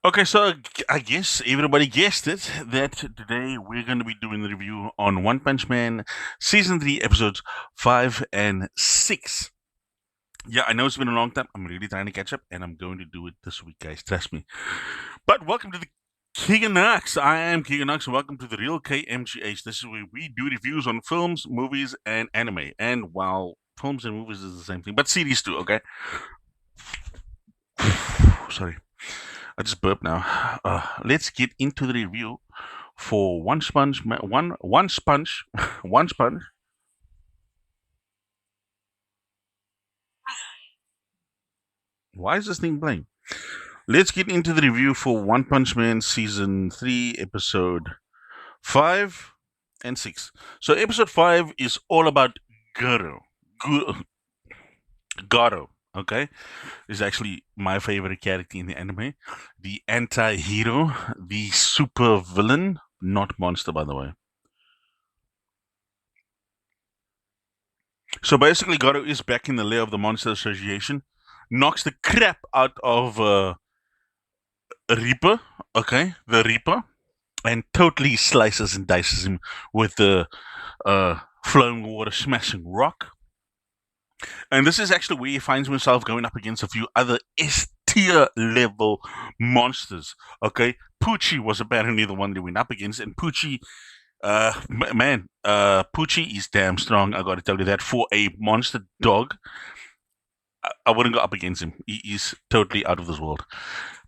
Okay, so I guess everybody guessed it that today we're going to be doing the review on One Punch Man season 3 episodes 5 and 6. Yeah, I know it's been a long time. I'm really trying to catch up and I'm going to do it this week, guys. Trust me. But welcome to the King of Nux. I am King of Nux and welcome to the Real KMGH. This is where we do reviews on films, movies, and anime. And while films and movies is the same thing, but series too, okay? Sorry. I just burped now. Let's get into the review for One Sponge, one Sponge, One Sponge. Why is this thing playing? Let's get into the review for One Punch Man season 3, episode 5 and 6. So episode 5 is all about Goro. Goro, okay, is actually my favorite character in the anime. The anti-hero, the super villain, not monster, by the way. So basically, Goro is back in the lair of the Monster Association, knocks the crap out of Reaper, okay, the Reaper, and totally slices and dices him with the flowing water smashing rock. And this is actually where he finds himself going up against a few other S tier level monsters. Okay, Poochie was apparently the one they went up against, and Poochie, Poochie is damn strong. I got to tell you that for a monster dog. I wouldn't go up against him. He is totally out of this world.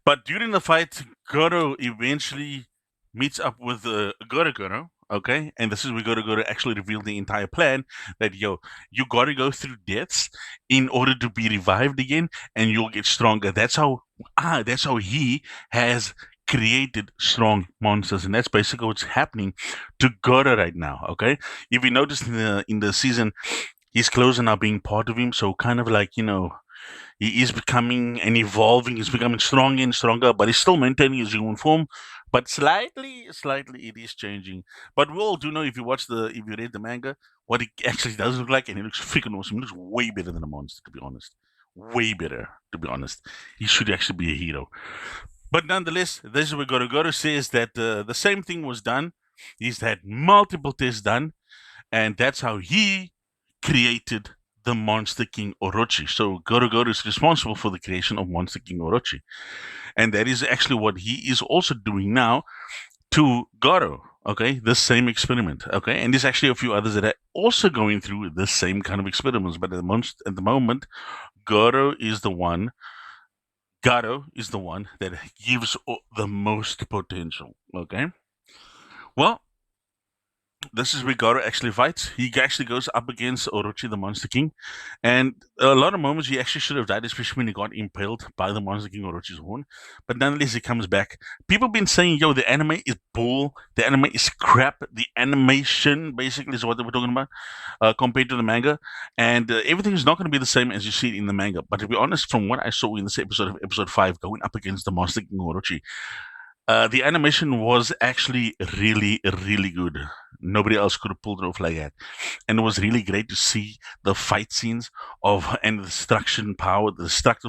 But during the fight, Goro eventually meets up with Goro, okay? And this is where Goro actually revealed the entire plan that, yo, you gotta go through deaths in order to be revived again and you'll get stronger. That's how he has created strong monsters, and that's basically what's happening to Goro right now, okay? If you notice in the season, his clothes are now being part of him, so kind of like, he is becoming and evolving. He's becoming stronger and stronger, but he's still maintaining his human form. But slightly, it is changing. But we all do know if you read the manga, what it actually does look like, and it looks freaking awesome. It looks way better than a monster, to be honest. Way better, to be honest. He should actually be a hero. But nonetheless, this is where Goro says that the same thing was done. He's had multiple tests done, and that's how he created the Monster King Orochi. So Goro is responsible for the creation of Monster King Orochi. And that is actually what he is also doing now to Goro. Okay, the same experiment. Okay, and there's actually a few others that are also going through the same kind of experiments. But at the moment, Goro is the one. Garo is the one that gives the most potential. Okay, well, this is where Garo actually fights. He actually goes up against Orochi, the Monster King. And a lot of moments he actually should have died, especially when he got impaled by the Monster King Orochi's horn. But nonetheless, he comes back. People have been saying, yo, the anime is bull. The anime is crap. The animation, basically, is what we're talking about compared to the manga. And everything is not going to be the same as you see it in the manga. But to be honest, from what I saw in this episode of episode 5, going up against the Monster King Orochi, the animation was actually really, really good. Nobody else could have pulled it off like that, and it was really great to see the fight scenes and the destructive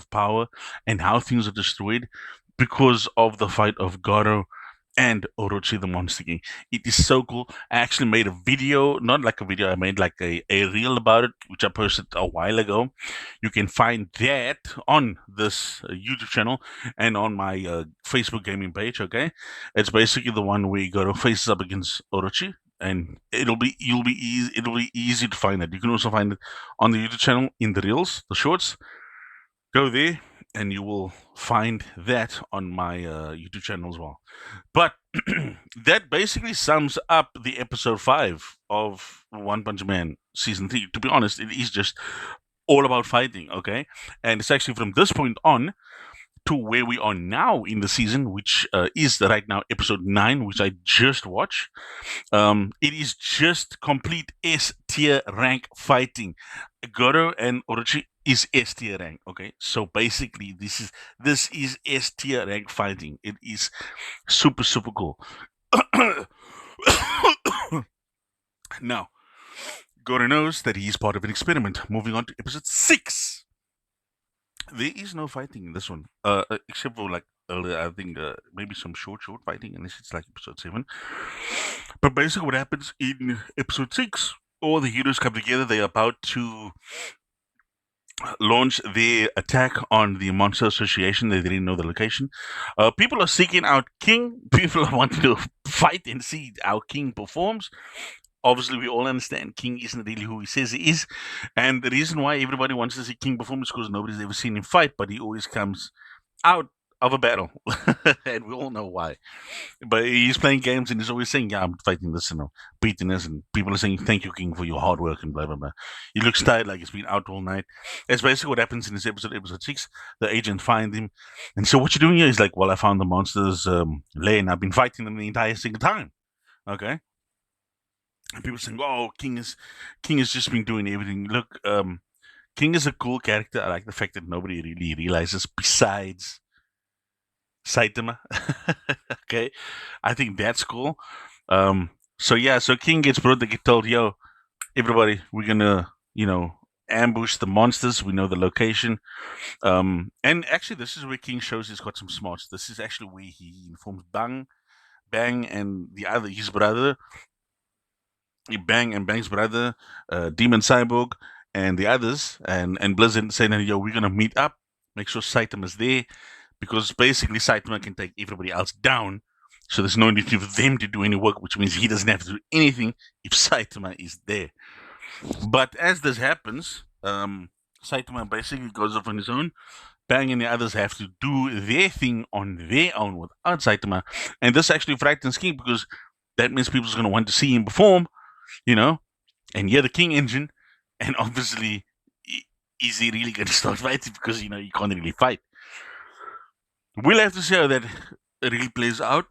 power, and how things are destroyed because of the fight of Garo and Orochi the Monster King. It is so cool. I actually made a video, not like a video, I made like a reel about it, which I posted a while ago. You can find that on this YouTube channel and on my Facebook gaming page, okay? It's basically the one where Goro faces up against Orochi. And it'll be easy to find it. You can also find it on the YouTube channel in the reels, the shorts. Go there, and you will find that on my YouTube channel as well. But that basically sums up the episode 5 of One Punch Man season 3. To be honest, it is just all about fighting, okay? And it's actually from this point on to where we are now in the season, which is right now episode 9, which I just watched. It is just complete S tier rank fighting. Goro and Orochi is S tier rank. Okay, so basically this is S tier rank fighting. It is super cool. Now, Goro knows that he is part of an experiment. Moving on to episode 6. There is no fighting in this one, except for like I think maybe some short fighting, unless it's like episode 7. But basically, what happens in episode 6, all the heroes come together. They're about to launch their attack on the Monster Association. They didn't know the location. People are seeking out King. People are wanting to fight and see how King performs. Obviously, we all understand King isn't really who he says he is. And the reason why everybody wants to see King perform is because nobody's ever seen him fight, but he always comes out of a battle. And we all know why. But he's playing games and he's always saying, "Yeah, I'm fighting this and I'm beating this." And people are saying, "Thank you, King, for your hard work," and blah, blah, blah. He looks tired, like he's been out all night. That's basically what happens in this episode 6. The agent finds him and so, "What you doing here?" He's like, "Well, I found the monster's lair and I've been fighting them the entire single time." Okay. And people saying, "Oh, King has just been doing everything." Look, King is a cool character. I like the fact that nobody really realizes besides Saitama. Okay, I think that's cool. So yeah, so King gets brought. They get told, "Yo, everybody, we're gonna, ambush the monsters. We know the location." And actually, this is where King shows he's got some smarts. This is actually where he informs Bang, and his brother, Bang and Bang's brother, Demon Cyborg, and the others, and Blizzard saying, "Yo, we're gonna meet up. Make sure Saitama's there, because basically Saitama can take everybody else down. So there's no need for them to do any work, which means he doesn't have to do anything if Saitama is there." But as this happens, Saitama basically goes off on his own. Bang and the others have to do their thing on their own without Saitama, and this actually frightens King because that means people's going to want to see him perform, you know, and hear the King engine, and obviously, is he really going to start fighting because he can't really fight? We'll have to see how that really plays out.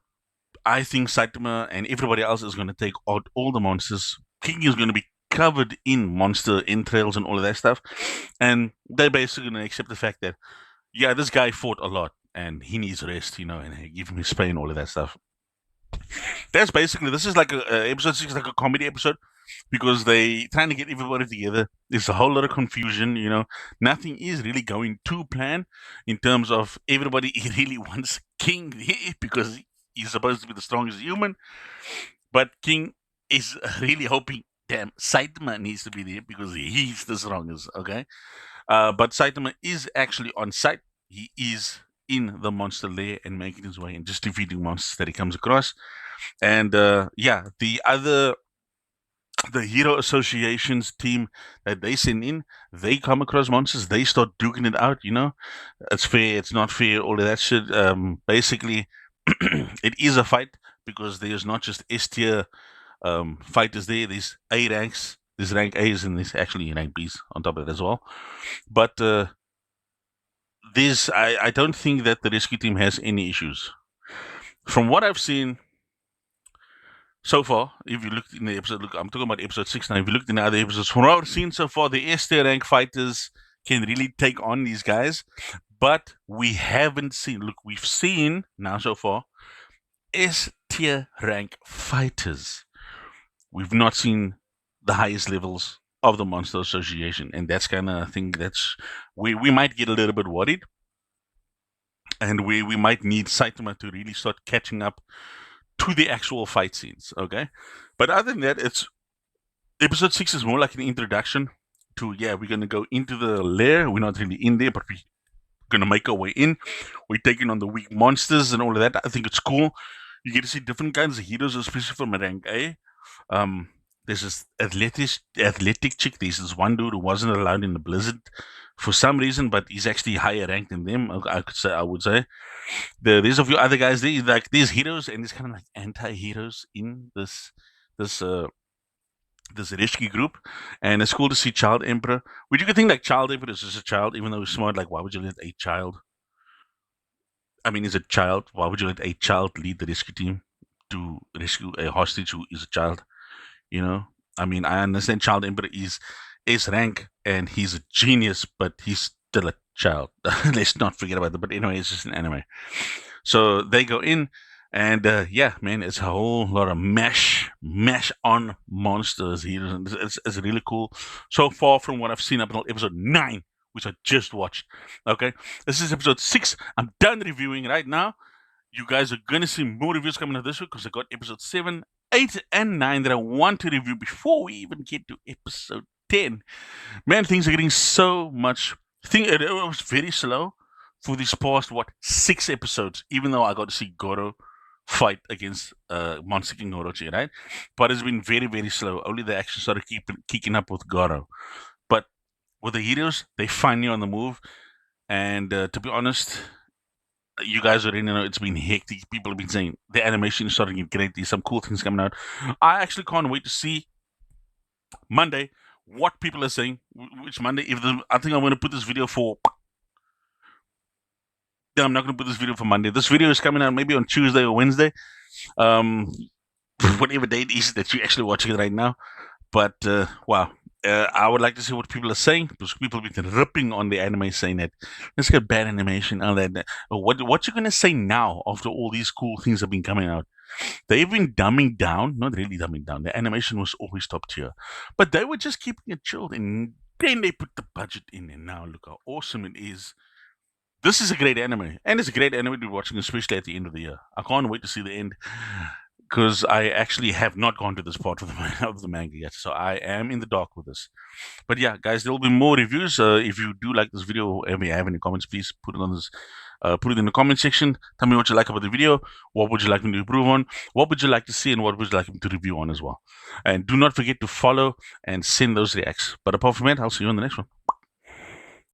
I think Saitama and everybody else is going to take out all the monsters. King is going to be covered in monster entrails and all of that stuff, and they're basically going to accept the fact that, yeah, this guy fought a lot and he needs rest, and give him his pain, all of that stuff. That's basically, this is like episode 6 is like a comedy episode because they trying to get everybody together. There's a whole lot of confusion, nothing is really going to plan in terms of everybody really wants King there because he's supposed to be the strongest human, but King is really hoping, damn, Saitama needs to be there because he's the strongest, okay? But Saitama is actually on site. He is in the monster lair and making his way and just defeating monsters that he comes across. And yeah, the Hero Association's team that they send in, they come across monsters, they start duking it out, It's fair, it's not fair, all of that shit. Basically, it is a fight because there's not just S tier fighters there, there's A ranks, there's rank A's and there's actually rank B's on top of it as well. But I don't think that the rescue team has any issues. From what I've seen so far, if you looked in the episode, I'm talking about episode 6 now. If you looked in the other episodes, from what I've seen so far, the S tier rank fighters can really take on these guys. But we haven't seen, we've seen now so far S tier rank fighters. We've not seen the highest levels of the Monster Association. And that's kind of, I think that's, we might get a little bit worried. And we might need Saitama to really start catching up to the actual fight scenes, okay? But other than that, it's episode 6 is more like an introduction to, yeah, we're going to go into the lair. We're not really in there, but we're going to make our way in. We're taking on the weak monsters and all of that. I think it's cool. You get to see different kinds of heroes, especially from rank A. There's this athletic chick. There's this one dude who wasn't allowed in the Blizzard for some reason, but he's actually higher ranked than them. I would say. There's a few other guys there. Like there's heroes and there's kind of like anti-heroes in this rescue group, and it's cool to see Child Emperor. Which you could think like Child Emperor is just a child, even though he's smart. Like, why would you let a child? I mean, he's a child. Why would you let a child lead the rescue team to rescue a hostage who is a child? I mean, I understand Child Emperor is S rank and he's a genius, but he's still a child. Let's not forget about that. But anyway, it's just an anime. So they go in, and yeah, man, it's a whole lot of mash on monsters here. It's really cool. So far from what I've seen up until episode 9, which I just watched. Okay, this is episode 6. I'm done reviewing right now. You guys are gonna see more reviews coming out this week because I got episode 7, 8, and 9 that I want to review before we even get to episode 10. Man, things are getting so much. It was very slow for these past 6 episodes. Even though I got to see Goro fight against Monster King Orochi, right? But it's been very, very slow. Only the action started kicking up with Goro. But with the heroes, they finally on the move. And to be honest, you guys already know it's been hectic. People have been saying the animation is starting to get great. There's some cool things coming out. I actually can't wait to see Monday what people are saying. Which Monday? I think I'm going to put this video for. No, I'm not going to put this video for Monday. This video is coming out maybe on Tuesday or Wednesday. Whatever date is that you're actually watching it right now. But wow, I would like to see what people are saying because people have been ripping on the anime, saying that let's get bad animation, all that. What you gonna say now after all these cool things have been coming out? They've been dumbing down, not really dumbing down. The animation was always top tier, but they were just keeping it chilled, and then they put the budget in, and now look how awesome it is. This is a great anime, and it's a great anime to be watching, especially at the end of the year. I can't wait to see the end because I actually have not gone to this part of the manga yet, so I am in the dark with this. But yeah, guys, there will be more reviews. If you do like this video, if you have any comments, please put it on this. Put it in the comment section. Tell me what you like about the video. What would you like me to improve on? What would you like to see, and what would you like me to review on as well? And do not forget to follow and send those reacts. But apart from that, I'll see you on the next one.